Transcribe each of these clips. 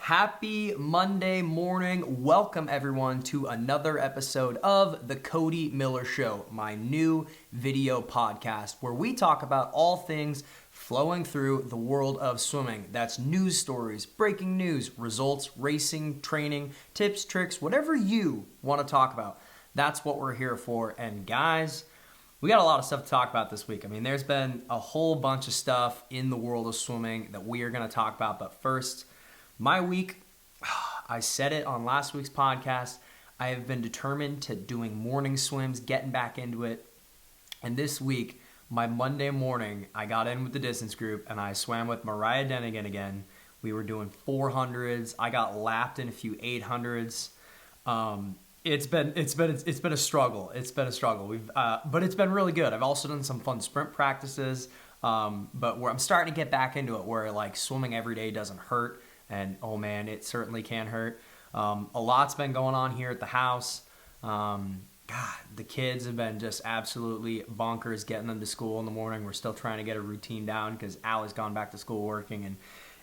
Happy Monday morning. Welcome everyone to another episode of The Cody Miller Show, my new video podcast where we talk about all things flowing through the world of swimming. That's news stories, breaking news, results, racing, training, tips, tricks, whatever you want to talk about. That's what we're here for. And guys, we got a lot of stuff to talk about this week. I mean, there's been a whole bunch of stuff in the world of swimming that we are going to talk about. But first, my week, I said it on last week's podcast, I have been determined to doing morning swims, getting back into it. And this week, my Monday morning, I got in with the distance group and I swam with Mariah Denigan again. We were doing 400s. I got lapped in a few 800s. It's been a struggle. It's been a struggle. But it's been really good. I've also done some fun sprint practices. But where I'm starting to get back into it, where like swimming every day doesn't hurt. And oh man, it certainly can hurt. A lot's been going on here at the house. God, the kids have been just absolutely bonkers getting them to school in the morning. We're still trying to get a routine down because Allie's gone back to school working,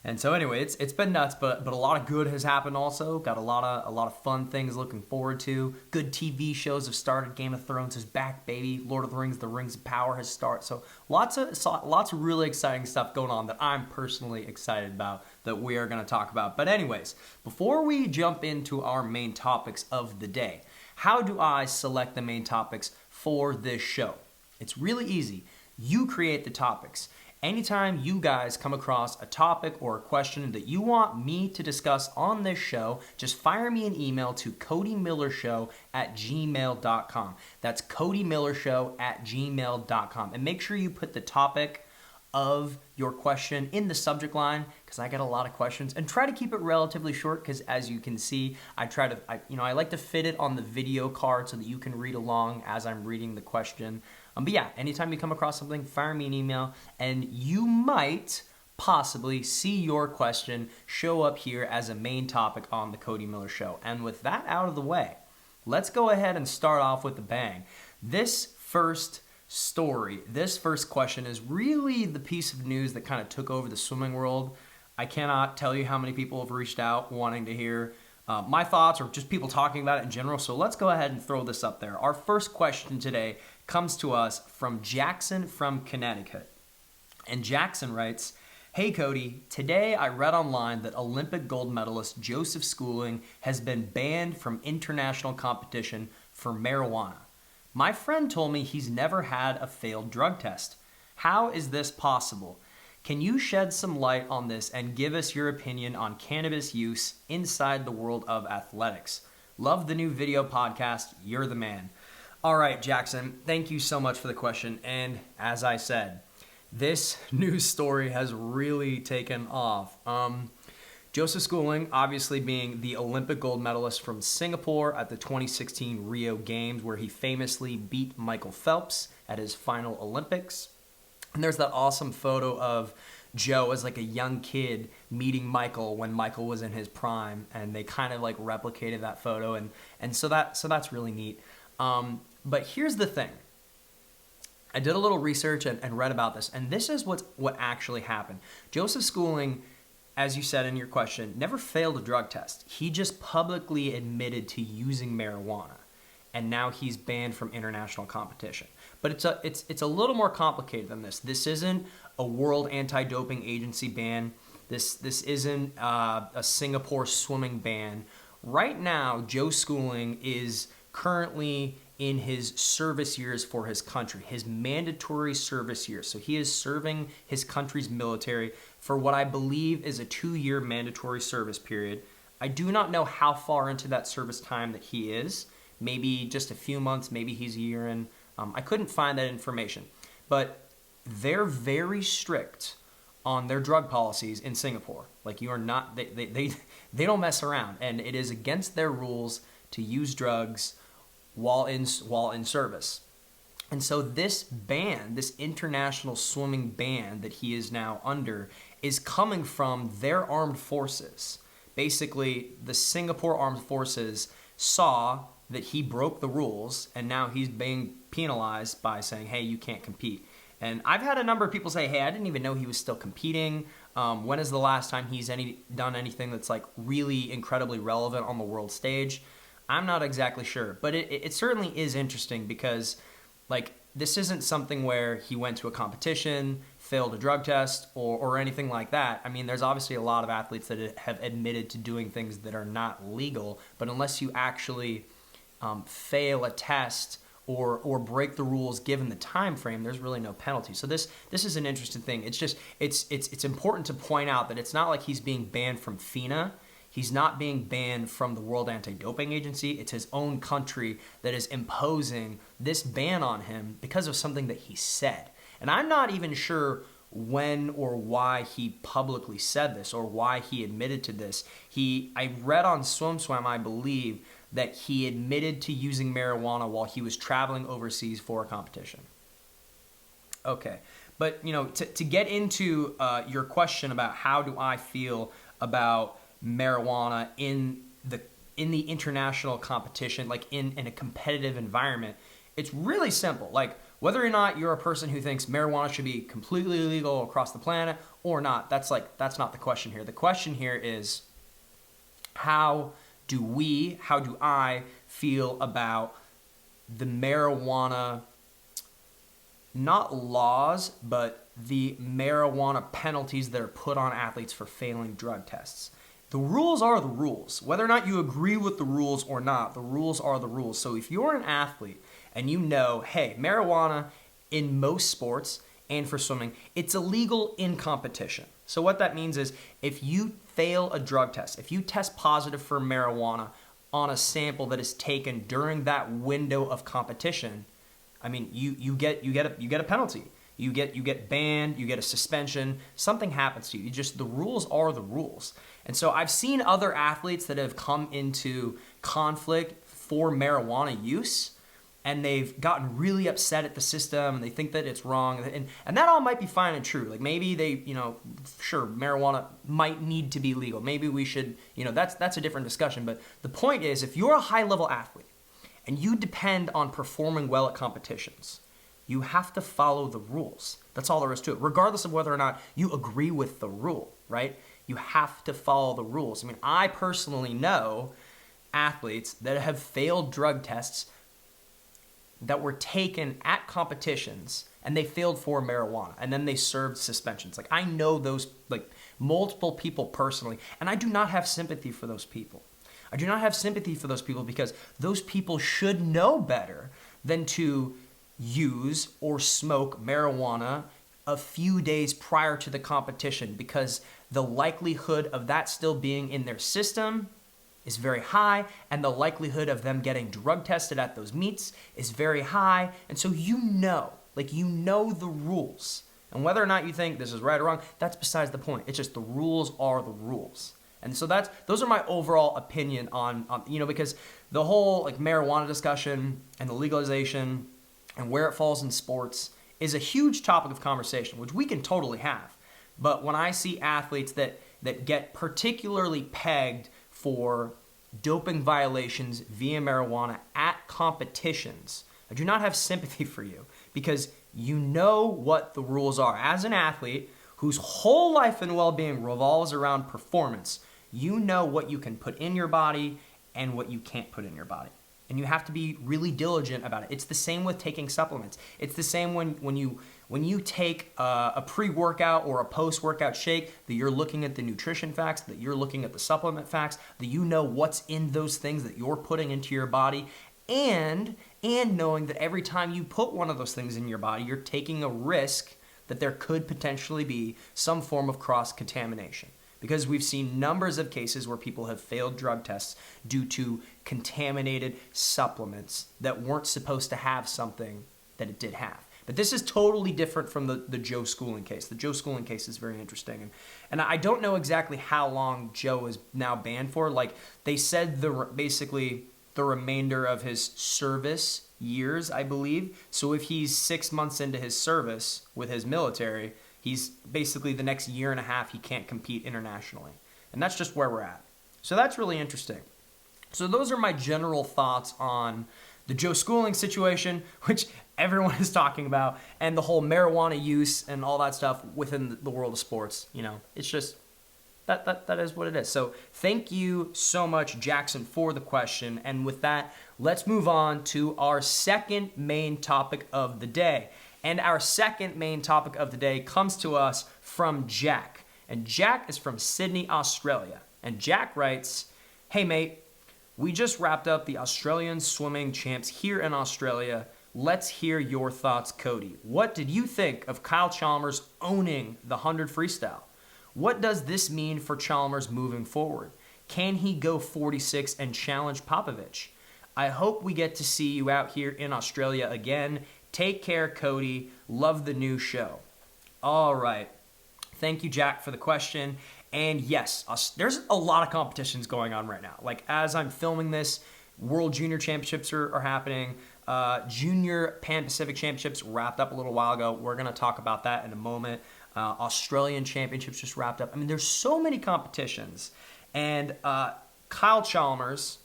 and so anyway, it's been nuts. But a lot of good has happened also. Got a lot of fun things looking forward to. Good TV shows have started. Game of Thrones is back, baby. Lord of the Rings, The Rings of Power has started. So lots of really exciting stuff going on that I'm personally excited about that we are going to talk about. But anyways, before we jump into our main topics of the day, how do I select the main topics for this show? It's really easy. You create the topics. Anytime you guys come across a topic or a question that you want me to discuss on this show, just fire me an email to codymillershow@gmail.com. That's codymillershow@gmail.com. And make sure you put the topic of your question in the subject line, because I get a lot of questions, and try to keep it relatively short, because as you can see, I like to fit it on the video card so that you can read along as I'm reading the question. But yeah, anytime you come across something, fire me an email, and you might possibly see your question show up here as a main topic on the Cody Miller Show. And with that out of the way, let's go ahead and start off with a bang. This first question is really the piece of news that kind of took over the swimming world. I cannot tell you how many people have reached out wanting to hear my thoughts or just people talking about it in general. So let's go ahead and throw this up there. Our first question today comes to us from Jackson from Connecticut. And Jackson writes, "Hey Cody, today I read online that Olympic gold medalist Joseph Schooling has been banned from international competition for marijuana. My friend told me he's never had a failed drug test. How is this possible? Can you shed some light on this and give us your opinion on cannabis use inside the world of athletics? Love the new video podcast. You're the man." All right, Jackson, thank you so much for the question. And as I said, this news story has really taken off. Joseph Schooling, obviously being the Olympic gold medalist from Singapore at the 2016 Rio Games, where he famously beat Michael Phelps at his final Olympics. And there's that awesome photo of Joe as like a young kid meeting Michael when Michael was in his prime, and they kind of like replicated that photo, and so that's really neat. But here's the thing. I did a little research and read about this, and this is what actually happened. Joseph Schooling, as you said in your question, never failed a drug test. He just publicly admitted to using marijuana, and now he's banned from international competition. But it's a little more complicated than this. This isn't a World Anti-Doping Agency ban. This isn't a Singapore swimming ban. Right now, Joe Schooling is currently in his service years for his country, his mandatory service years. So he is serving his country's military for what I believe is a 2-year mandatory service period. I do not know how far into that service time that he is. Maybe just a few months, maybe he's a year in. I couldn't find that information. But they're very strict on their drug policies in Singapore. Like, you are not, they don't mess around, and it is against their rules to use drugs while in service. And so this ban, this international swimming ban that he is now under, is coming from their armed forces. Basically, the Singapore Armed Forces saw that he broke the rules, and now he's being penalized by saying, hey, you can't compete. And I've had a number of people say, hey, I didn't even know he was still competing. When is the last time he's done anything that's like really incredibly relevant on the world stage? I'm not exactly sure, but it certainly is interesting because like this isn't something where he went to a competition, failed a drug test, or anything like that. I mean, there's obviously a lot of athletes that have admitted to doing things that are not legal, but unless you actually fail a test or break the rules given the time frame, there's really no penalty. So this is an interesting thing. It's just it's important to point out that it's not like he's being banned from FINA. He's not being banned from the World Anti-Doping Agency. It's his own country that is imposing this ban on him because of something that he said. And I'm not even sure when or why he publicly said this or why he admitted to this. I read on SwimSwam, I believe, that he admitted to using marijuana while he was traveling overseas for a competition. Okay, but to get into your question about how do I feel about marijuana in the international competition, like in a competitive environment, it's really simple. Like whether or not you're a person who thinks marijuana should be completely illegal across the planet or not, that's not the question here. The question here is how do I feel about the marijuana, not laws, but the marijuana penalties that are put on athletes for failing drug tests. The rules are the rules. Whether or not you agree with the rules or not, the rules are the rules. So if you're an athlete and you know, hey, marijuana in most sports and for swimming, it's illegal in competition. So what that means is if you fail a drug test, if you test positive for marijuana on a sample that is taken during that window of competition, I mean, you get a penalty. You get banned, you get a suspension, something happens to you. The rules are the rules. And so I've seen other athletes that have come into conflict for marijuana use, and they've gotten really upset at the system, and they think that it's wrong. And that all might be fine and true. Like maybe they, sure, marijuana might need to be legal. Maybe we should, that's a different discussion. But the point is, if you're a high-level athlete and you depend on performing well at competitions, you have to follow the rules. That's all there is to it, regardless of whether or not you agree with the rule, right? You have to follow the rules. I mean, I personally know athletes that have failed drug tests that were taken at competitions and they failed for marijuana and then they served suspensions. Like I know those, like multiple people personally, and I do not have sympathy for those people. I do not have sympathy for those people because those people should know better than to use or smoke marijuana a few days prior to the competition, because the likelihood of that still being in their system is very high, and the likelihood of them getting drug tested at those meets is very high. And so you know the rules. And whether or not you think this is right or wrong, that's besides the point. It's just the rules are the rules. And so those are my overall opinion on because the whole like marijuana discussion and the legalization and where it falls in sports is a huge topic of conversation, which we can totally have. But when I see athletes that get particularly pegged for doping violations via marijuana at competitions, I do not have sympathy for you, because you know what the rules are. As an athlete whose whole life and well-being revolves around performance, you know what you can put in your body and what you can't put in your body. And you have to be really diligent about it. It's the same with taking supplements. It's the same when you take a pre-workout or a post-workout shake, that you're looking at the nutrition facts, that you're looking at the supplement facts, that you know what's in those things that you're putting into your body, and knowing that every time you put one of those things in your body, you're taking a risk that there could potentially be some form of cross-contamination. Because we've seen numbers of cases where people have failed drug tests due to contaminated supplements that weren't supposed to have something that it did have. But this is totally different from the Joe Schooling case. The Joe Schooling case is very interesting. And I don't know exactly how long Joe is now banned for. Like they said basically the remainder of his service years, I believe. So if he's 6 months into his service with his military, he's basically the next year and a half he can't compete internationally. And that's just where we're at. So that's really interesting. So those are my general thoughts on the Joe Schooling situation, which everyone is talking about, and the whole marijuana use and all that stuff within the world of sports. It's just that is what it is. So thank you so much, Jackson, for the question. And with that, let's move on to our second main topic of the day. And our second main topic of the day comes to us from Jack. And Jack is from Sydney, Australia. And Jack writes, "Hey mate, we just wrapped up the Australian swimming champs here in Australia. Let's hear your thoughts, Cody. What did you think of Kyle Chalmers owning the 100 freestyle? What does this mean for Chalmers moving forward? Can he go 46 and challenge Popovici? I hope we get to see you out here in Australia again. Take care, Cody. Love the new show." All right. Thank you, Jack, for the question. And yes, there's a lot of competitions going on right now. Like, as I'm filming this, World Junior Championships are happening. Junior Pan-Pacific Championships wrapped up a little while ago. We're going to talk about that in a moment. Australian Championships just wrapped up. I mean, there's so many competitions. And Kyle Chalmers,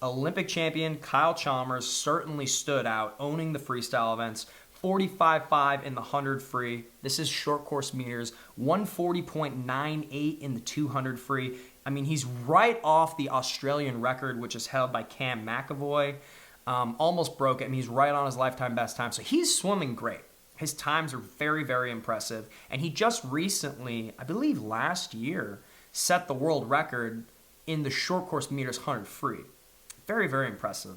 Olympic champion Kyle Chalmers, certainly stood out, owning the freestyle events. 45.5 in the 100 free. This is short course meters. 140.98 in the 200 free. I mean, he's right off the Australian record, which is held by Cam McAvoy. Almost broke it. I mean, he's right on his lifetime best time. So he's swimming great. His times are very, very impressive. And he just recently, I believe last year, set the world record in the short course meters 100 free. Very, very impressive.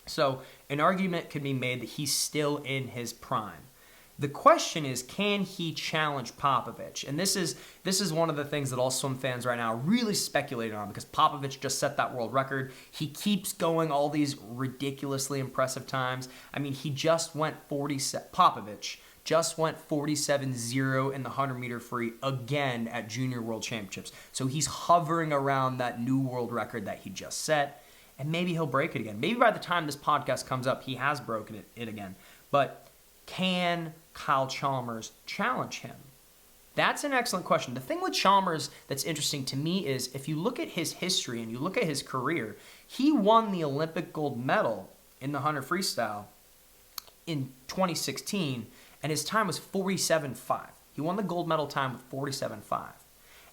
So an argument could be made that he's still in his prime. The question is, can he challenge Popovici? And this is one of the things that all swim fans right now are really speculating on, because Popovici just set that world record. He keeps going all these ridiculously impressive times. I mean, he just went Popovici just went 47.0 in the 100-meter free again at Junior World Championships. So he's hovering around that new world record that he just set. And maybe he'll break it again. Maybe by the time this podcast comes up, he has broken it again. But can Kyle Chalmers challenge him? That's an excellent question. The thing with Chalmers that's interesting to me is, if you look at his history and you look at his career, he won the Olympic gold medal in the 100 freestyle in 2016, and his time was 47.5. He won the gold medal time with 47.5.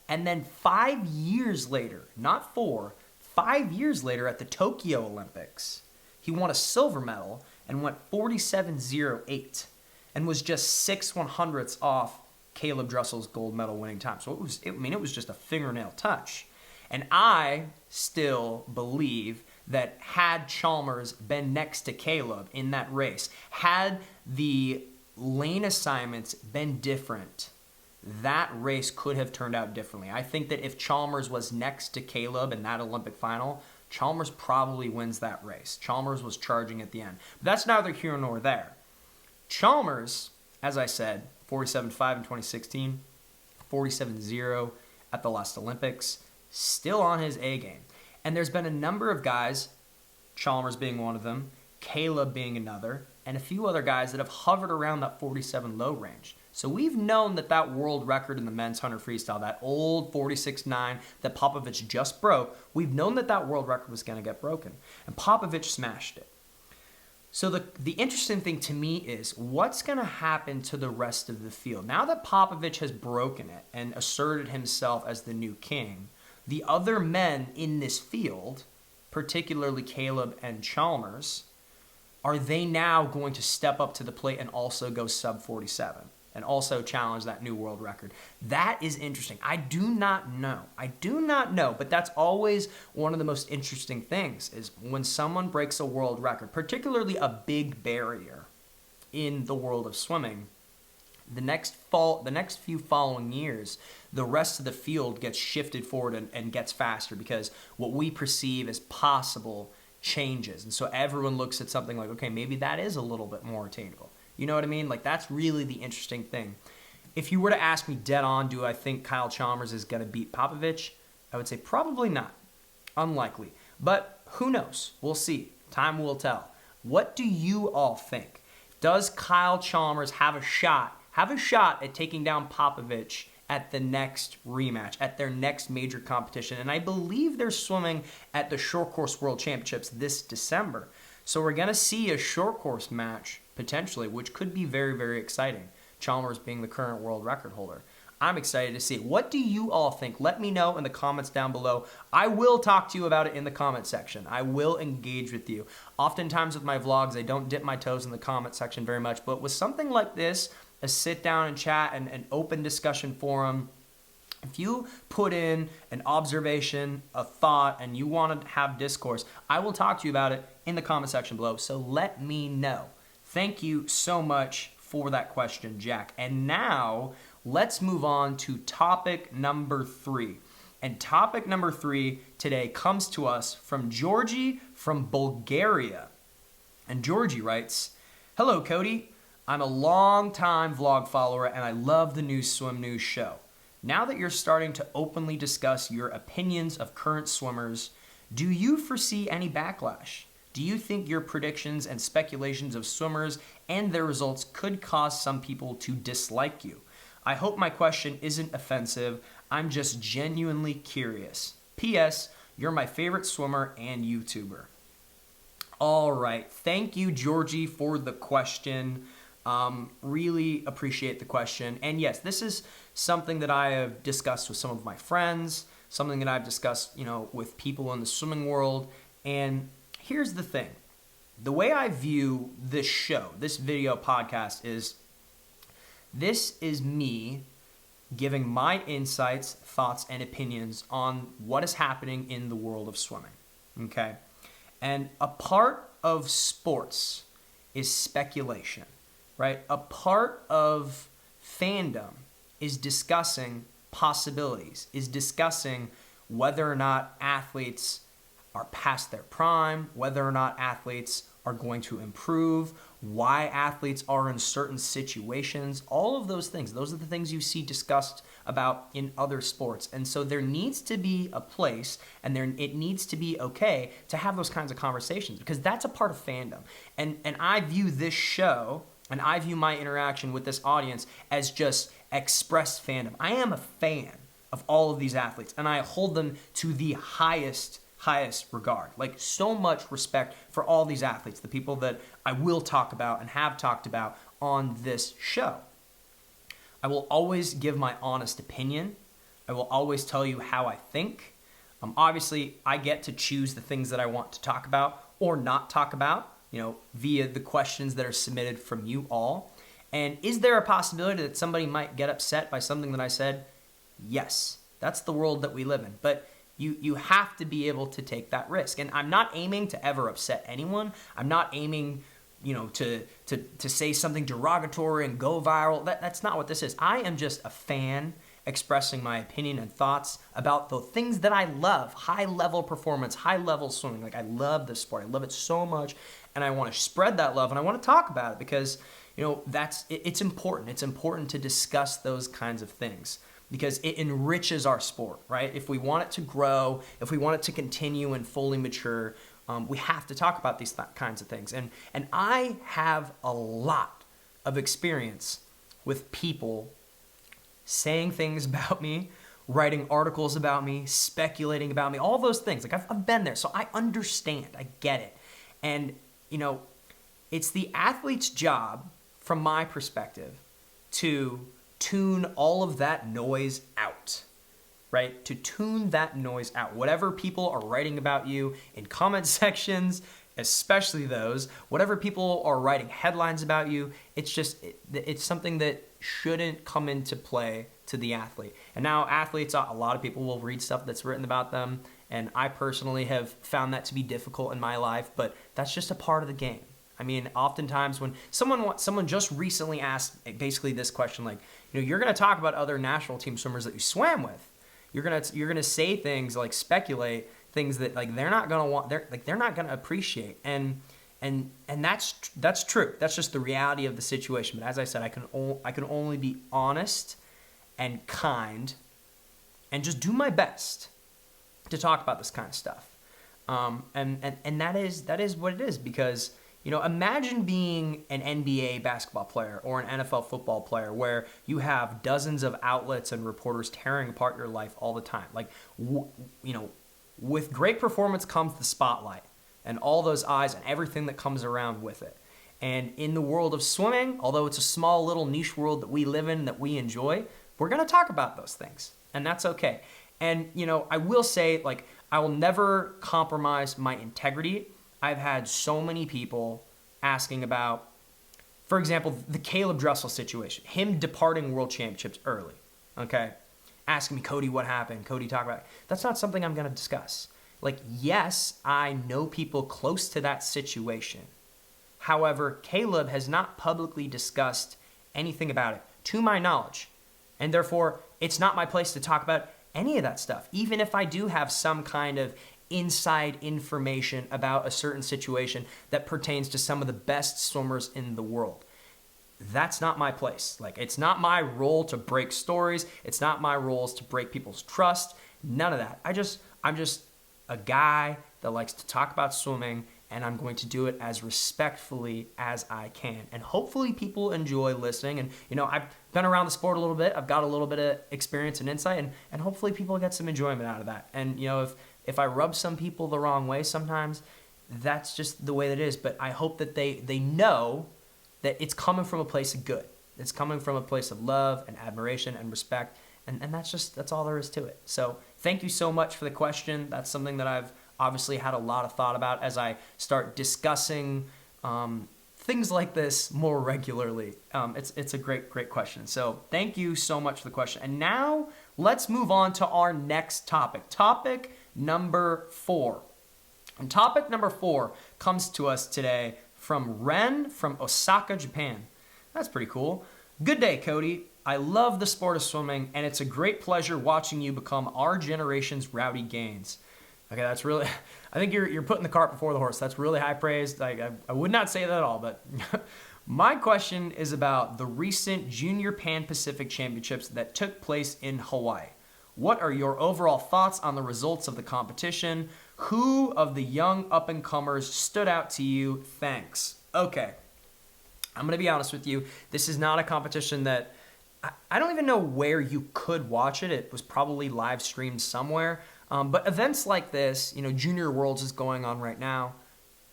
And then 5 years later, not 4, 5 years later at the Tokyo Olympics, he won a silver medal and went 47.08 and was just 6/100ths off Caleb Dressel's gold medal winning time. So it was just a fingernail touch. And I still believe that had Chalmers been next to Caleb in that race, had the lane assignments been different, that race could have turned out differently. I think that if Chalmers was next to Caleb in that Olympic final, Chalmers probably wins that race. Chalmers was charging at the end. But that's neither here nor there. Chalmers, as I said, 47.5 in 2016, 47.0 at the last Olympics, still on his A game. And there's been a number of guys, Chalmers being one of them, Caleb being another, and a few other guys that have hovered around that 47 low range. So we've known that world record in the men's 100 freestyle, that old 46.9 that Popovici just broke, we've known that world record was going to get broken. And Popovici smashed it. So the interesting thing to me is, what's going to happen to the rest of the field? Now that Popovici has broken it and asserted himself as the new king, the other men in this field, particularly Caleb and Chalmers, are they now going to step up to the plate and also go sub 47 and also challenge that new world record? That is interesting. I do not know, but that's always one of the most interesting things, is when someone breaks a world record, particularly a big barrier in the world of swimming. The next few following years, the rest of the field gets shifted forward and gets faster, because what we perceive as possible changes. And so everyone looks at something like, okay, maybe that is a little bit more attainable. You know what I mean? Like, that's really the interesting thing. If you were to ask me dead on, do I think Kyle Chalmers is going to beat Popovici? I would say probably not. Unlikely. But who knows? We'll see. Time will tell. What do you all think? Does Kyle Chalmers have a shot at taking down Popovici at the next rematch, at their next major competition? And I believe they're swimming at the Short Course World Championships this December. So we're going to see a short course match potentially, which could be very, very exciting. Chalmers being the current world record holder. I'm excited to see it. What do you all think? Let me know in the comments down below. I will talk to you about it in the comment section. I will engage with you. Oftentimes with my vlogs, I don't dip my toes in the comment section very much, but with something like this, a sit down and chat and an open discussion forum, if you put in an observation, a thought, and you want to have discourse, I will talk to you about it in the comment section below. So let me know. Thank you so much for that question, Jack. And now let's move on to topic number 3. And topic number 3 today comes to us from Georgie from Bulgaria. And Georgie writes, "Hello, Cody. I'm a long-time vlog follower and I love the new Swim News show. Now that you're starting to openly discuss your opinions of current swimmers, do you foresee any backlash? Do you think your predictions and speculations of swimmers and their results could cause some people to dislike you? I hope my question isn't offensive. I'm just genuinely curious. P.S. You're my favorite swimmer and YouTuber." All right. Thank you, Georgie, for the question. Really appreciate the question. And yes, this is something that I have discussed with some of my friends, something that I've discussed, with people in the swimming world. And here's the thing. The way I view this show, this video podcast this is me giving my insights, thoughts, and opinions on what is happening in the world of swimming, okay? And a part of sports is speculation, right? A part of fandom is discussing possibilities, is discussing whether or not athletes are past their prime, whether or not athletes are going to improve, why athletes are in certain situations, all of those things. Those are the things you see discussed about in other sports. And so there needs to be a place and it needs to be okay to have those kinds of conversations because that's a part of fandom. And I view this show and I view my interaction with this audience as just expressed fandom. I am a fan of all of these athletes and I hold them to the highest regard. Like so much respect for all these athletes, the people that I will talk about and have talked about on this show. I will always give my honest opinion. I will always tell you how I think. Obviously, I get to choose the things that I want to talk about or not talk about, via the questions that are submitted from you all. And is there a possibility that somebody might get upset by something that I said? Yes, that's the world that we live in. But you have to be able to take that risk. And I'm not aiming to ever upset anyone. I'm not aiming, to say something derogatory and go viral. That's not what this is. I am just a fan expressing my opinion and thoughts about the things that I love. High-level performance, high-level swimming. Like I love this sport. I love it so much. And I want to spread that love and I want to talk about it because, it's important. It's important to discuss those kinds of things, because it enriches our sport, right? If we want it to grow, if we want it to continue and fully mature, we have to talk about these kinds of things. And I have a lot of experience with people saying things about me, writing articles about me, speculating about me, all those things. Like I've been there, so I understand, I get it. And, it's the athlete's job, from my perspective, to tune all of that noise out, right? To tune that noise out. Whatever people are writing about you in comment sections, especially those, whatever people are writing headlines about you, it's something that shouldn't come into play to the athlete. And now athletes, a lot of people will read stuff that's written about them, and I personally have found that to be difficult in my life, but that's just a part of the game. I mean, oftentimes when someone just recently asked basically this question, like, you're going to talk about other national team swimmers that you swam with. You're going to say things like speculate things that like they're not going to want. They're not going to appreciate. And that's true. That's just the reality of the situation. But as I said, I can only be honest and kind, and just do my best to talk about this kind of stuff. And that is what it is, because imagine being an NBA basketball player or an NFL football player where you have dozens of outlets and reporters tearing apart your life all the time. Like, with great performance comes the spotlight. and all those eyes and everything that comes around with it. And in the world of swimming, although it's a small little niche world that we live in, that we enjoy, we're going to talk about those things, and that's okay. And, I will say, I will never compromise my integrity. I've had so many people asking about, for example, the Caleb Dressel situation, him departing world championships early, okay? Asking me, Cody, what happened? Cody, talk about it. That's not something I'm going to discuss. Yes, I know people close to that situation. However, Caleb has not publicly discussed anything about it, to my knowledge. And therefore, it's not my place to talk about any of that stuff, even if I do have some kind of inside information about a certain situation that pertains to some of the best swimmers in the world. That's not my place. It's not my role to break stories. It's not my role to break people's trust. None of that. I'm just a guy that likes to talk about swimming, and I'm going to do it as respectfully as I can. And hopefully people enjoy listening. And, I've been around the sport a little bit. I've got a little bit of experience and insight, and hopefully people get some enjoyment out of that. And, if I rub some people the wrong way sometimes, that's just the way that it is. But I hope that they know that it's coming from a place of good. It's coming from a place of love and admiration and respect. And that's all there is to it. So thank you so much for the question. That's something that I've obviously had a lot of thought about as I start discussing things like this more regularly. It's a great question. So thank you so much for the question. And now let's move on to our next topic. Topic number 4. And topic number 4 comes to us today from Ren from Osaka, Japan. That's pretty cool. Good day, Cody. I love the sport of swimming, and it's a great pleasure watching you become our generation's Rowdy Gaines. Okay, that's really, I think you're putting the cart before the horse. That's really high praise. I would not say that at all, but my question is about the recent Junior Pan Pacific Championships that took place in Hawaii. What are your overall thoughts on the results of the competition? Who of the young up-and-comers stood out to you? Thanks. Okay, I'm going to be honest with you. This is not a competition that, I don't even know where you could watch it. It was probably live streamed somewhere. But events like this, Junior Worlds is going on right now,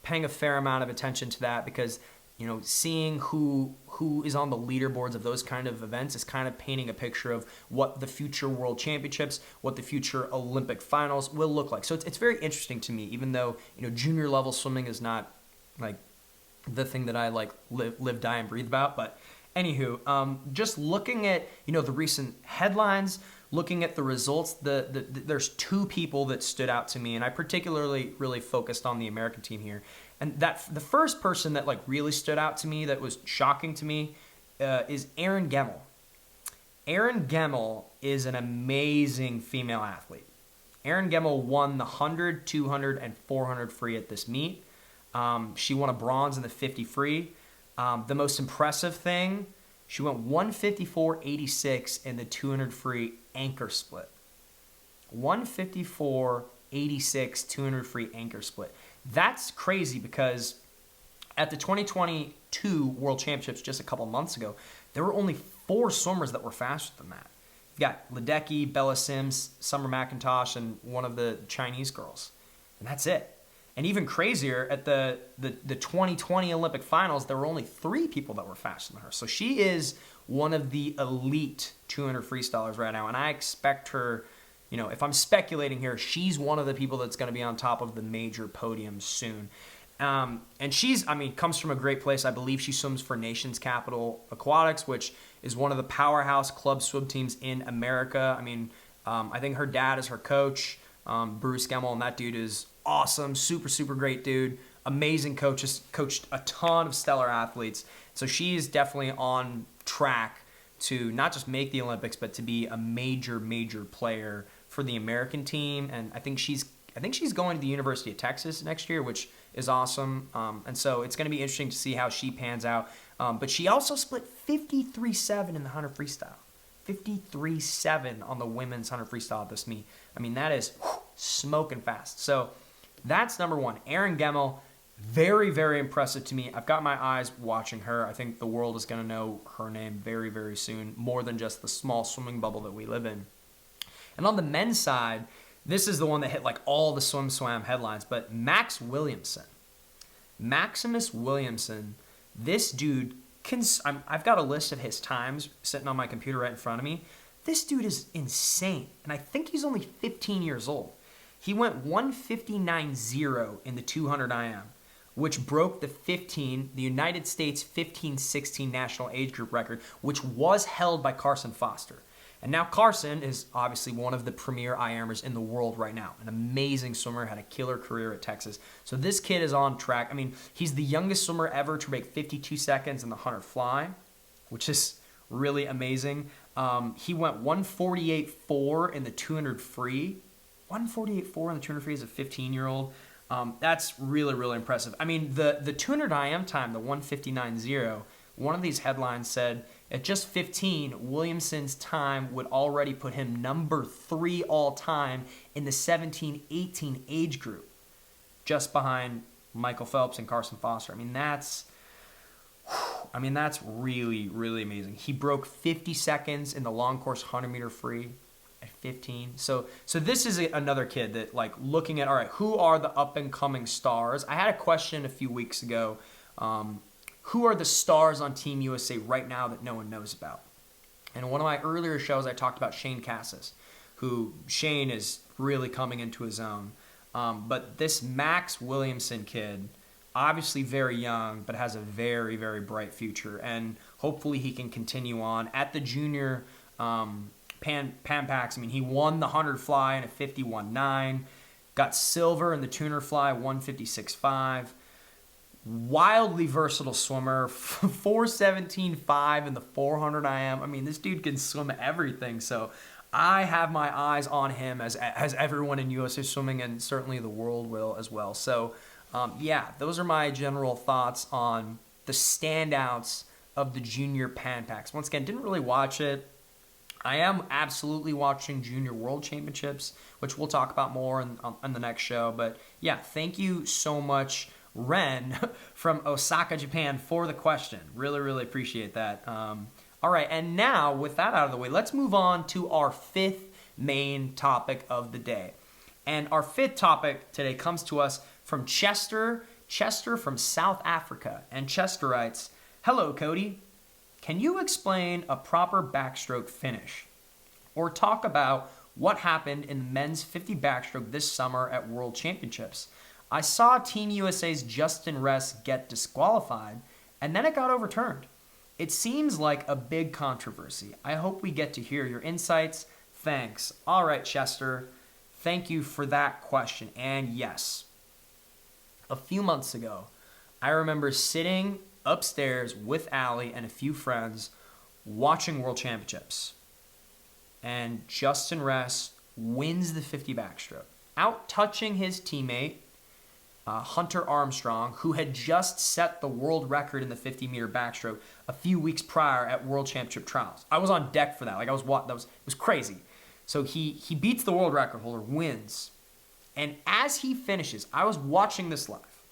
paying a fair amount of attention to that because, seeing who is on the leaderboards of those kind of events is kind of painting a picture of what the future World Championships, what the future Olympic finals will look like. So it's very interesting to me, even though, junior level swimming is not the thing that I live, die, and breathe about. But anywho, just looking at, the recent headlines, looking at the results, there's 2 people that stood out to me, and I particularly really focused on the American team here. And that the first person that really stood out to me, that was shocking to me, is Erin Gemmel. Erin Gemmel is an amazing female athlete. Erin Gemmel won the 100, 200, and 400 free at this meet. She won a bronze in the 50 free. The most impressive thing, she went 154.86 in the 200 free anchor split. 154.86 200 free anchor split. That's crazy because at the 2022 World Championships just a couple months ago, there were only 4 swimmers that were faster than that. You got Ledecky, Bella Sims, Summer McIntosh, and one of the Chinese girls. And that's it. And even crazier, at the 2020 Olympic finals, there were only 3 people that were faster than her. So she is one of the elite 200 freestylers right now. And I expect her, if I'm speculating here, she's one of the people that's going to be on top of the major podiums soon. And she's, comes from a great place. I believe she swims for Nations Capital Aquatics, which is one of the powerhouse club swim teams in America. I think her dad is her coach, Bruce Gemmel, and that dude is awesome, super great dude, amazing coach, has coached a ton of stellar athletes. So she's definitely on track to not just make the Olympics, but to be a major player for the American team. And I think she's going to the University of Texas next year, which is awesome. And so it's going to be interesting to see how she pans out. But she also split 53.7 in the 100 freestyle. 53.7 on the women's 100 freestyle at this meet. That is smoking fast. So that's number 1. Erin Gemmel, very impressive to me. I've got my eyes watching her. I think the world is going to know her name very soon, more than just the small swimming bubble that we live in. And on the men's side, This is the one that hit like all the swim swam headlines, but Maximus Williamson, this dude, I've got a list of his times sitting on my computer right in front of me. This dude is insane, and I think he's only 15 years old. He went 159.0 in the 200 IM, which broke the United States 15-16 national age group record, which was held by Carson Foster. And now Carson is obviously one of the premier IMers in the world right now. An amazing swimmer, had a killer career at Texas. So this kid is on track. I mean, he's the youngest swimmer ever to break 52 seconds in the 100 fly, which is really amazing. He went 148.4 in the 200 free. 148.4 in the 200 free as a 15-year-old. That's really, really impressive. I mean, the 200 IM time, the 159.0, one of these headlines said, at just 15, Williamson's time would already put him number 3 all-time in the 17-18 age group, just behind Michael Phelps and Carson Foster. I mean, that's really, really amazing. He broke 50 seconds in the long course 100-meter free at 15. So this is another kid that, like, looking at, all right, who are the up-and-coming stars? I had a question a few weeks ago. Who are the stars on Team USA right now that no one knows about? And in one of my earlier shows, I talked about Shane Cassis, Shane is really coming into his own. But this Max Williamson kid, obviously very young, but has a very, very bright future. And hopefully he can continue on. At the junior Pan Pacs, I mean, he won the 100 fly in a 51.9, got silver in the 200 fly, 156.5. Wildly versatile swimmer, 417.5 in the 400 IM. I mean, this dude can swim everything. So I have my eyes on him, as everyone in USA Swimming, and certainly the world will as well. So yeah, those are my general thoughts on the standouts of the junior Pan Pacs. Once again, didn't really watch it. I am absolutely watching Junior World Championships, which we'll talk about more on the next show. But yeah, thank you so much, Ren from Osaka, Japan, for the question. Really, really appreciate that. All right, and now with that out of the way, let's move on to our 5th main topic of the day. And our 5th topic today comes to us from Chester from South Africa. And Chester writes, "Hello, Cody. Can you explain a proper backstroke finish? Or talk about what happened in the men's 50 backstroke this summer at World Championships? I saw Team USA's Justin Ress get disqualified, and then it got overturned. It seems like a big controversy. I hope we get to hear your insights. Thanks." All right, Chester. Thank you for that question. And yes, a few months ago, I remember sitting upstairs with Allie and a few friends watching World Championships. And Justin Ress wins the 50 backstroke, out touching his teammate, Hunter Armstrong, who had just set the world record in the 50-meter backstroke a few weeks prior at World Championship trials. I was on deck for that. Like, it was crazy. So he beats the world record holder, wins. And as he finishes, I was watching this live.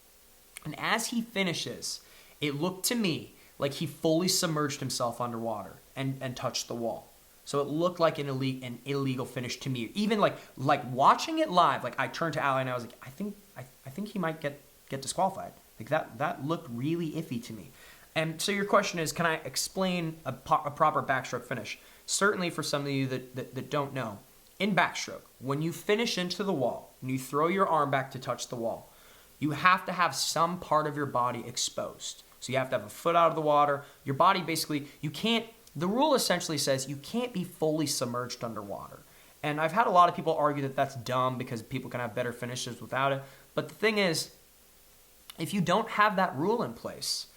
And as he finishes, it looked to me like he fully submerged himself underwater and touched the wall. So it looked like an illegal finish to me. Even like watching it live, like I turned to Allie and I was like, I think he might get disqualified. Like that looked really iffy to me. And so your question is, can I explain a proper backstroke finish? Certainly for some of you that don't know. In backstroke, when you finish into the wall and you throw your arm back to touch the wall, you have to have some part of your body exposed. So you have to have a foot out of the water. Your body basically, the rule essentially says you can't be fully submerged underwater. And I've had a lot of people argue that that's dumb because people can have better finishes without it. But the thing is, if you don't have that rule in place,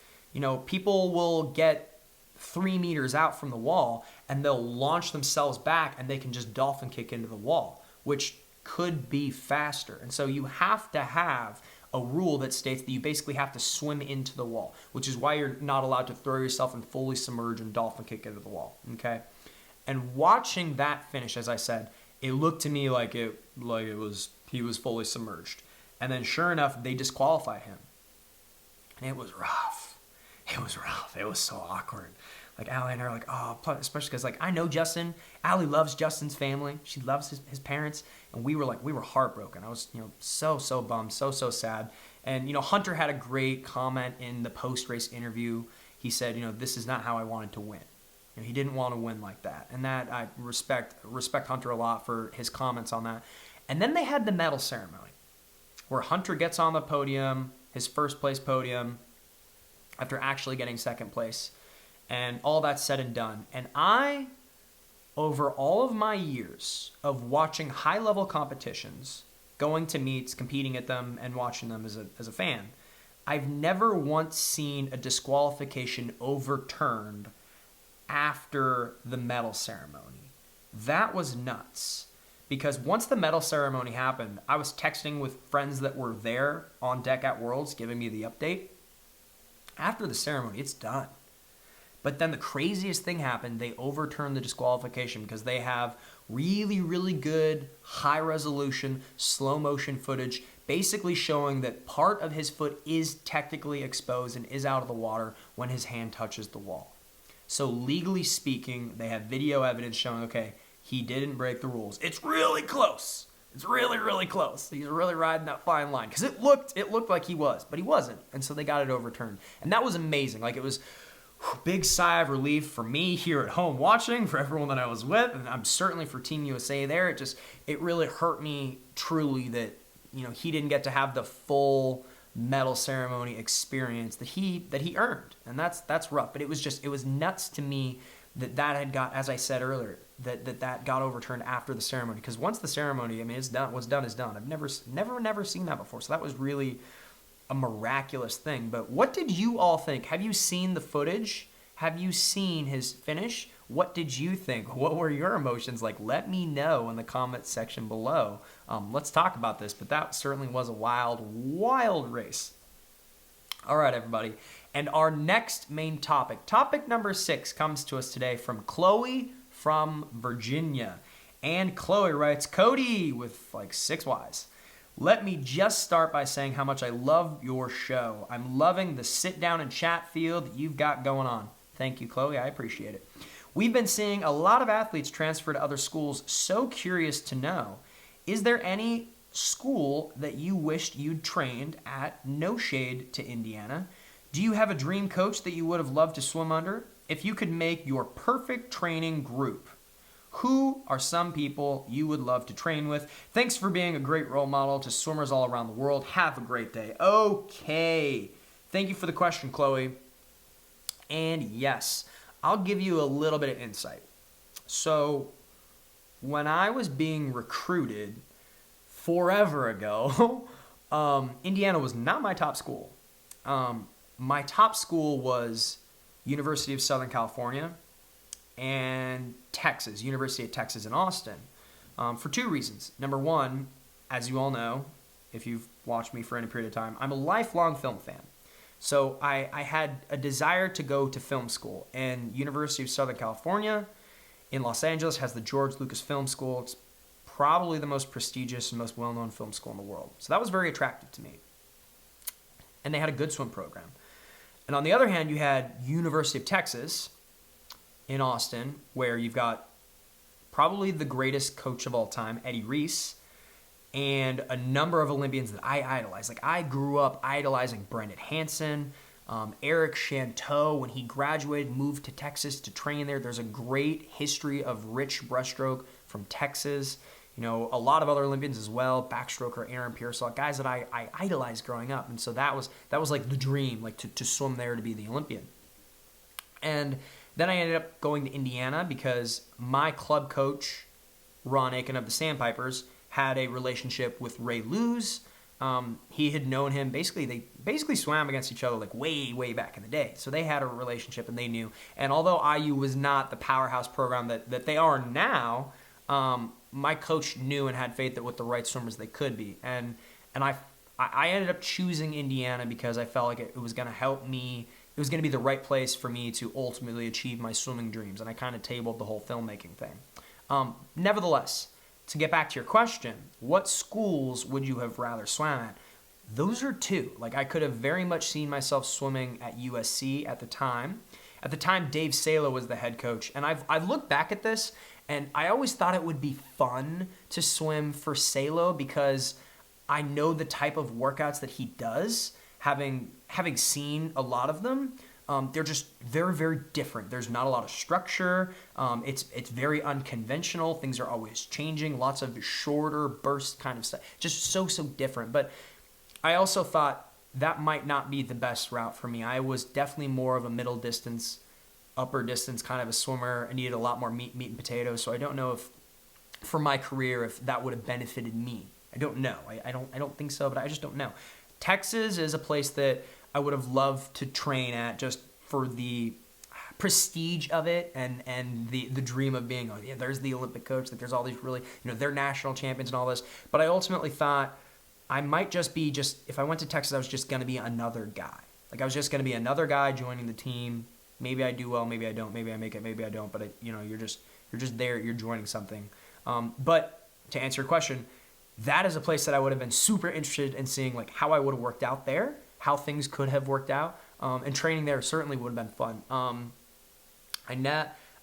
people will get 3 meters out from the wall and they'll launch themselves back and they can just dolphin kick into the wall, which could be faster. And so you have to have a rule that states that you basically have to swim into the wall, which is why you're not allowed to throw yourself and fully submerge and dolphin kick into the wall, okay? And watching that finish, as I said, it looked to me like he was fully submerged. And then sure enough, they disqualified him. And it was rough. It was rough. It was so awkward. like Allie and I are like, oh, especially because like I know Justin. Allie loves Justin's family. She loves his parents, and we were heartbroken. I was so bummed, so sad. And Hunter had a great comment in the post race interview. He said, this is not how I wanted to win. He didn't want to win like that, and that I respect Hunter a lot for his comments on that. And then they had the medal ceremony, where Hunter gets on the podium, his first place podium, after actually getting second place, and all that's said and done. And I, over all of my years of watching high-level competitions, going to meets, competing at them, and watching them as a fan, I've never once seen a disqualification overturned after the medal ceremony. That was nuts. Because once the medal ceremony happened, I was texting with friends that were there on deck at Worlds giving me the update. After the ceremony, it's done. But then the craziest thing happened. They overturned the disqualification because they have really, really good high resolution, slow motion footage basically showing that part of his foot is technically exposed and is out of the water when his hand touches the wall. So legally speaking, they have video evidence showing, okay, he didn't break the rules. It's really close. It's really, really close. He's really riding that fine line because it looked like he was, but he wasn't. And so they got it overturned. And that was amazing. Like, it was a big sigh of relief for me here at home watching, for everyone that I was with, and I'm certainly for Team USA there. It really hurt me truly that, he didn't get to have the full medal ceremony experience that he earned. And that's rough. But it was nuts to me that had got, as I said earlier, that got overturned after the ceremony. Because once the ceremony, it's done. What's done is done. I've never seen that before. So that was really a miraculous thing. But what did you all think? Have you seen the footage? Have you seen his finish? What did you think? What were your emotions like? Let me know in the comments section below. Let's talk about this. But that certainly was a wild race. All right, everybody. And our next main topic number 6, comes to us today from Chloe from Virginia. And Chloe writes, Cody, with like 6 Ys. Let me just start by saying how much I love your show. I'm loving the sit down and chat feel that you've got going on. Thank you, Chloe. I appreciate it. We've been seeing a lot of athletes transfer to other schools. So curious to know, is there any school that you wished you'd trained at? No shade to Indiana. Do you have a dream coach that you would have loved to swim under? If you could make your perfect training group, who are some people you would love to train with? Thanks for being a great role model to swimmers all around the world. Have a great day. Okay. Thank you for the question, Chloe. And yes, I'll give you a little bit of insight. So when I was being recruited forever ago, Indiana was not my top school. My top school was University of Southern California and Texas, University of Texas in Austin, for 2 reasons. Number one, as you all know, if you've watched me for any period of time, I'm a lifelong film fan. So I had a desire to go to film school, and University of Southern California in Los Angeles has the George Lucas Film School. It's probably the most prestigious and most well-known film school in the world. So that was very attractive to me. And they had a good swim program. And on the other hand, you had University of Texas in Austin, where you've got probably the greatest coach of all time, Eddie Reese, and a number of Olympians that I idolize. Like, I grew up idolizing Brendan Hansen, Eric Chanteau. When he graduated, moved to Texas to train there. There's a great history of rich breaststroke from Texas. A lot of other Olympians as well, backstroker Aaron Pearsall, guys that I idolized growing up. And so that was like the dream, like to swim there, to be the Olympian. And then I ended up going to Indiana because my club coach, Ron Aiken of the Sandpipers, had a relationship with Ray Lewis. He had known him. They swam against each other like way back in the day. So they had a relationship and they knew. And although IU was not the powerhouse program that they are now, my coach knew and had faith that with the right swimmers they could be. And I ended up choosing Indiana because I felt like it was going to help me. It was going to be the right place for me to ultimately achieve my swimming dreams. And I kind of tabled the whole filmmaking thing. Nevertheless, to get back to your question, what schools would you have rather swam at? Those are 2. Like, I could have very much seen myself swimming at USC at the time. At the time, Dave Salo was the head coach. And I've looked back at this, and I always thought it would be fun to swim for Salo because I know the type of workouts that he does, having seen a lot of them. They're just very, very different. There's not a lot of structure. It's very unconventional. Things are always changing. Lots of shorter burst kind of stuff. Just so different. But I also thought that might not be the best route for me. I was definitely more of a middle distance, upper distance kind of a swimmer. I needed a lot more meat and potatoes. So I don't know if, for my career, if that would have benefited me. I don't know. I don't think so, but I just don't know. Texas is a place that I would have loved to train at just for the prestige of it and the dream of being, oh yeah, there's the Olympic coach, that there's all these really, they're national champions and all this. But I ultimately thought I might just be if I went to Texas, I was just going to be another guy. Like I was just going to be another guy joining the team. Maybe I do well, maybe I don't, maybe I make it, maybe I don't. But you're just there, you're joining something. But to answer your question, that is a place that I would have been super interested in seeing, like how I would have worked out there, how things could have worked out, and training there certainly would have been fun.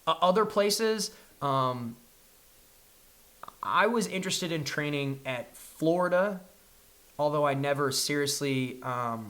Other places, I was interested in training at Florida, although I never seriously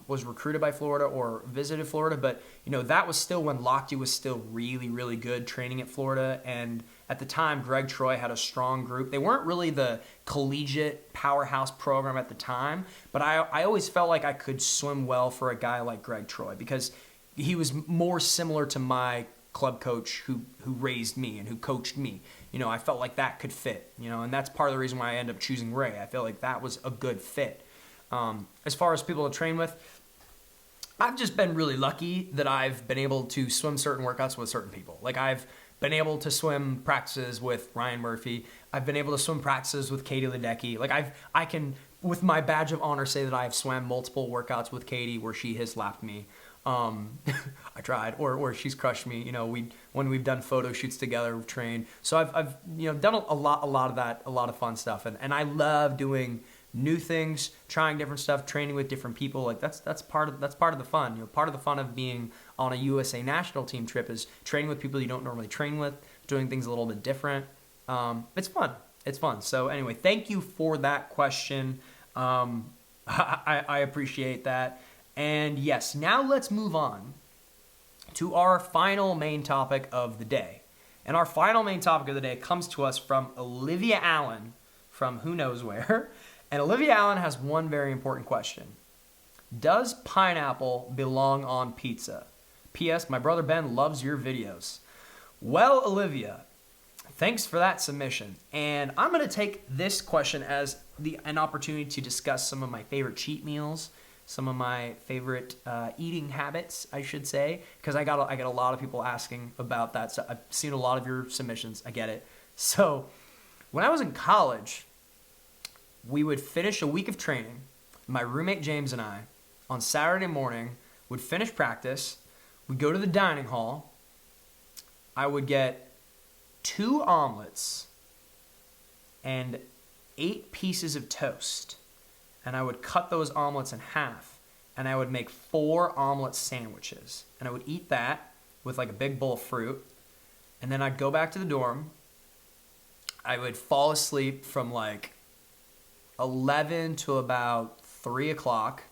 was recruited by Florida or visited Florida. But that was still when Lochte was still really, really good training at Florida, and at the time, Greg Troy had a strong group. They weren't really the collegiate powerhouse program at the time, but I always felt like I could swim well for a guy like Greg Troy because he was more similar to my club coach who raised me and who coached me. I felt like that could fit, and that's part of the reason why I ended up choosing Ray. I feel like that was a good fit. As far as people to train with, I've just been really lucky that I've been able to swim certain workouts with certain people. Like I've been able to swim practices with Ryan Murphy. I've been able to swim practices with Katie Ledecky. Like I can, with my badge of honor, say that I have swam multiple workouts with Katie where she has lapped me. I tried, or she's crushed me. When we've done photo shoots together, we've trained. So I've done a lot of that, a lot of fun stuff, and I love doing new things, trying different stuff, training with different people. Like that's part of the fun. Part of the fun of being on a USA national team trip is training with people you don't normally train with, doing things a little bit different. It's fun. It's fun. So anyway, thank you for that question. I appreciate that. And yes, now let's move on to our final main topic of the day. And our final main topic of the day comes to us from Olivia Allen from who knows where. And Olivia Allen has one very important question. Does pineapple belong on pizza? P.S. My brother Ben loves your videos. Well, Olivia, thanks for that submission. And I'm going to take this question as an opportunity to discuss some of my favorite cheat meals, some of my favorite eating habits, I should say, because I got a lot of people asking about that. So I've seen a lot of your submissions. I get it. So when I was in college, we would finish a week of training. My roommate James and I, on Saturday morning, would finish practice. We'd go to the dining hall. I would get 2 omelets and 8 pieces of toast. And I would cut those omelets in half. And I would make 4 omelet sandwiches. And I would eat that with like a big bowl of fruit. And then I'd go back to the dorm. I would fall asleep from like 11 to about 3 o'clock.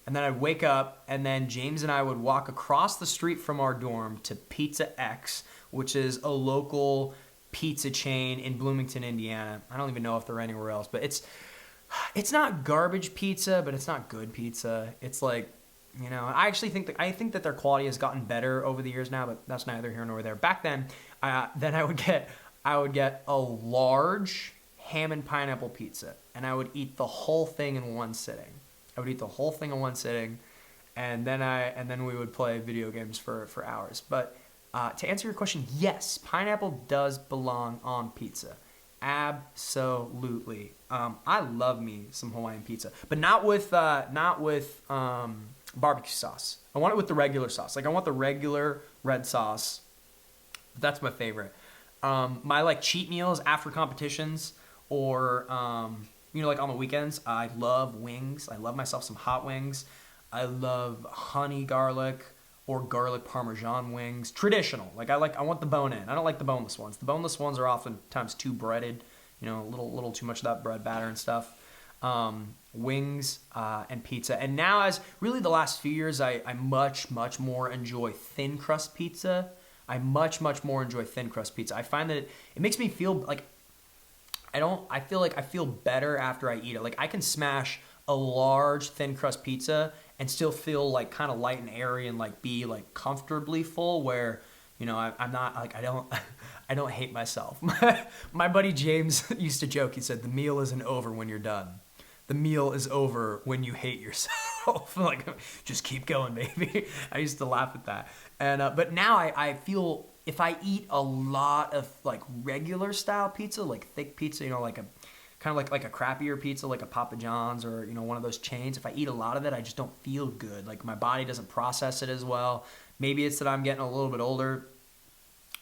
And then I'd wake up, and then James and I would walk across the street from our dorm to Pizza X, which is a local pizza chain in Bloomington, Indiana. I don't even know if they're anywhere else, but it's not garbage pizza, but it's not good pizza. It's like, I actually think that their quality has gotten better over the years now, but that's neither here nor there. Back then, I would get a large ham and pineapple pizza, and I would eat the whole thing in one sitting. And then we would play video games for hours. But to answer your question, yes, pineapple does belong on pizza. Absolutely. I love me some Hawaiian pizza, but not with barbecue sauce. I want it with the regular sauce. Like I want the regular red sauce. That's my favorite. My like cheat meals after competitions or like on the weekends, I love wings. I love myself some hot wings. I love honey garlic or garlic parmesan wings. Traditional. Like I want the bone in. I don't like the boneless ones. The boneless ones are oftentimes too breaded, a little too much of that bread batter and stuff. Wings and pizza. And now, as really the last few years, I much more enjoy thin crust pizza. I much more enjoy thin crust pizza. I find that it makes me feel like I feel like I feel better after I eat it. Like I can smash a large thin crust pizza and still feel like kind of light and airy and like be like comfortably full, where I'm not like I don't hate myself. My buddy James used to joke. He said, "The meal isn't over when you're done. The meal is over when you hate yourself." Like, just keep going, baby. I used to laugh at that. And but now I feel if I eat a lot of like regular style pizza, like thick pizza, like a kind of like a crappier pizza, like a Papa John's or one of those chains. If I eat a lot of it, I just don't feel good. Like my body doesn't process it as well. Maybe it's that I'm getting a little bit older.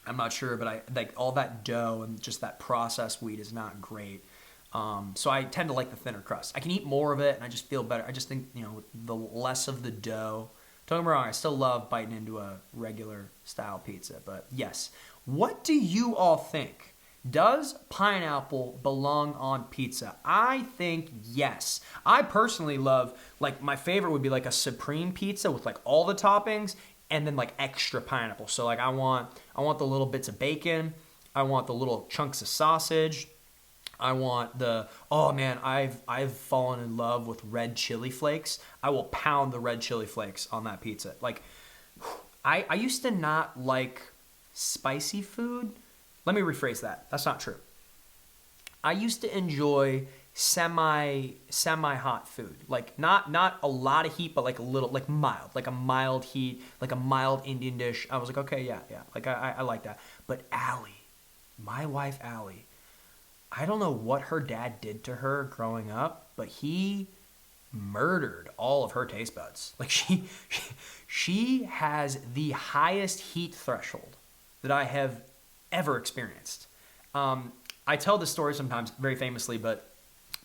I'm not sure, but I like all that dough and just that processed wheat is not great. So I tend to like the thinner crust. I can eat more of it and I just feel better. I just think, the less of the dough. Don't get me wrong, I still love biting into a regular style pizza. But yes, what do you all think? Does pineapple belong on pizza? I think yes. I personally love, like my favorite would be like a supreme pizza with like all the toppings and then like extra pineapple. So like I want the little bits of bacon. I want the little chunks of sausage. I want I've fallen in love with red chili flakes. I will pound the red chili flakes on that pizza. Like, I used to not like spicy food. Let me rephrase that. That's not true. I used to enjoy semi-hot food. Like, not a lot of heat, but like a little, like mild. Like a mild heat, like a mild Indian dish. I was like, okay, yeah. Like, I like that. But Allie, my wife Allie, I don't know what her dad did to her growing up, but he murdered all of her taste buds. Like she has the highest heat threshold that I have ever experienced. I tell this story sometimes very famously, but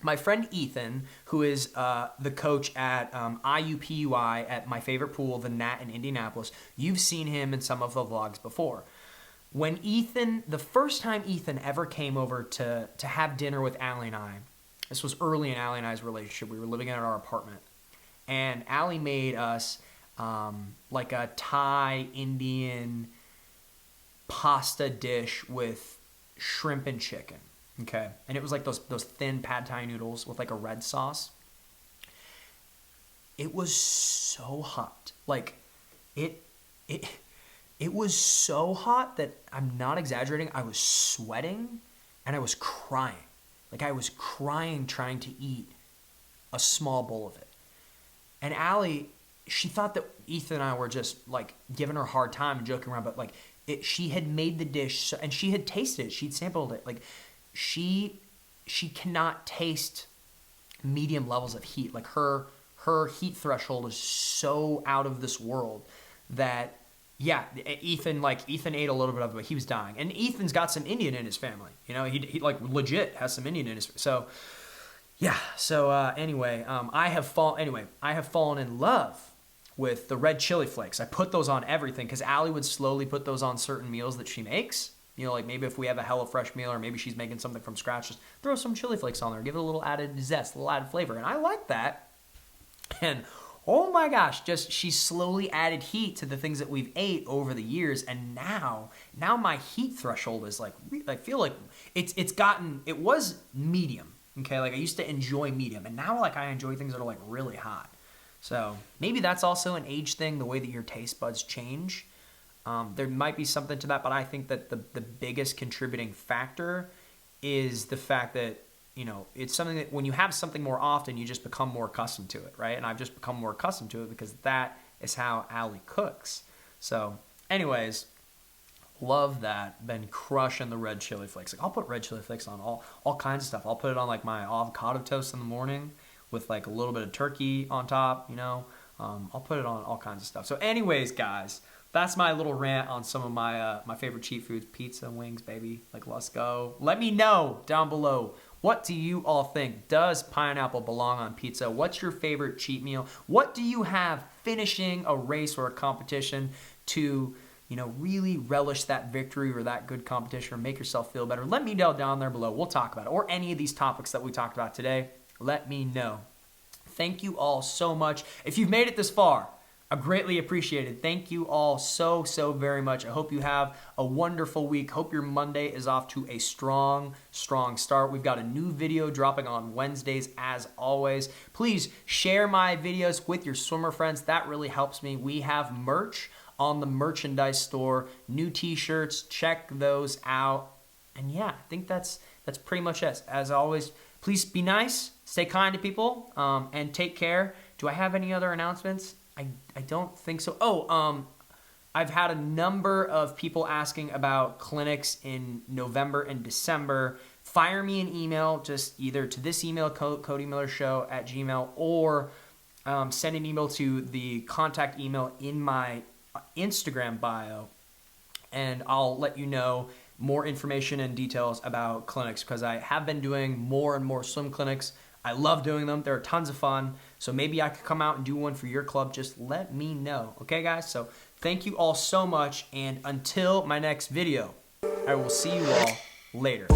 my friend Ethan, who is the coach at IUPUI at my favorite pool, the Nat in Indianapolis, you've seen him in some of the vlogs before. When the first time Ethan ever came over to have dinner with Allie and I, this was early in Allie and I's relationship. We were living in our apartment. And Allie made us like a Thai Indian pasta dish with shrimp and chicken. Okay. And it was like those thin pad Thai noodles with like a red sauce. It was so hot. Like it was so hot that I'm not exaggerating. I was sweating and I was crying. Like I was crying trying to eat a small bowl of it. And Allie, she thought that Ethan and I were just like giving her a hard time and joking around, but like she had made the dish and she had tasted it. She'd sampled it. Like she cannot taste medium levels of heat. Like her heat threshold is so out of this world that yeah, Ethan ate a little bit of it, but he was dying. And Ethan's got some Indian in his family. He like legit has some Indian in his. So yeah. So anyway, I have fallen in love with the red chili flakes. I put those on everything because Allie would slowly put those on certain meals that she makes. Like maybe if we have a HelloFresh meal or maybe she's making something from scratch, just throw some chili flakes on there, give it a little added zest, a little added flavor. And I like that. And oh my gosh, she slowly added heat to the things that we've ate over the years. And now my heat threshold is like, I feel like it was medium. Okay. Like I used to enjoy medium and now like I enjoy things that are like really hot. So maybe that's also an age thing, the way that your taste buds change. There might be something to that, but I think that the biggest contributing factor is the fact that, it's something that when you have something more often, you just become more accustomed to it, right? And I've just become more accustomed to it because that is how Allie cooks. So anyways, love that. Been crushing the red chili flakes. Like I'll put red chili flakes on all kinds of stuff. I'll put it on like my avocado toast in the morning with like a little bit of turkey on top, I'll put it on all kinds of stuff. So anyways, guys, that's my little rant on some of my my favorite cheat foods. Pizza, wings, baby. Like, let's go. Let me know down below. What do you all think? Does pineapple belong on pizza? What's your favorite cheat meal? What do you have finishing a race or a competition to, you know, really relish that victory or that good competition or make yourself feel better? Let me know down there below. We'll talk about it. Or any of these topics that we talked about today. Let me know. Thank you all so much. If you've made it this far, I greatly appreciate it. Thank you all so very much. I hope you have a wonderful week. Hope your Monday is off to a strong start. We've got a new video dropping on Wednesdays as always. Please share my videos with your swimmer friends. That really helps me. We have merch on the merchandise store, new t-shirts. Check those out. And yeah, I think that's pretty much it. As always, please be nice, stay kind to people, and take care. Do I have any other announcements? I don't think so. Oh, I've had a number of people asking about clinics in November and December. Fire me an email, just either to this email, CodyMillerShow@gmail, or send an email to the contact email in my Instagram bio, and I'll let you know more information and details about clinics, because I have been doing more and more swim clinics. I love doing them. They're tons of fun. So maybe I could come out and do one for your club. Just let me know. Okay, guys? So thank you all so much. And until my next video, I will see you all later.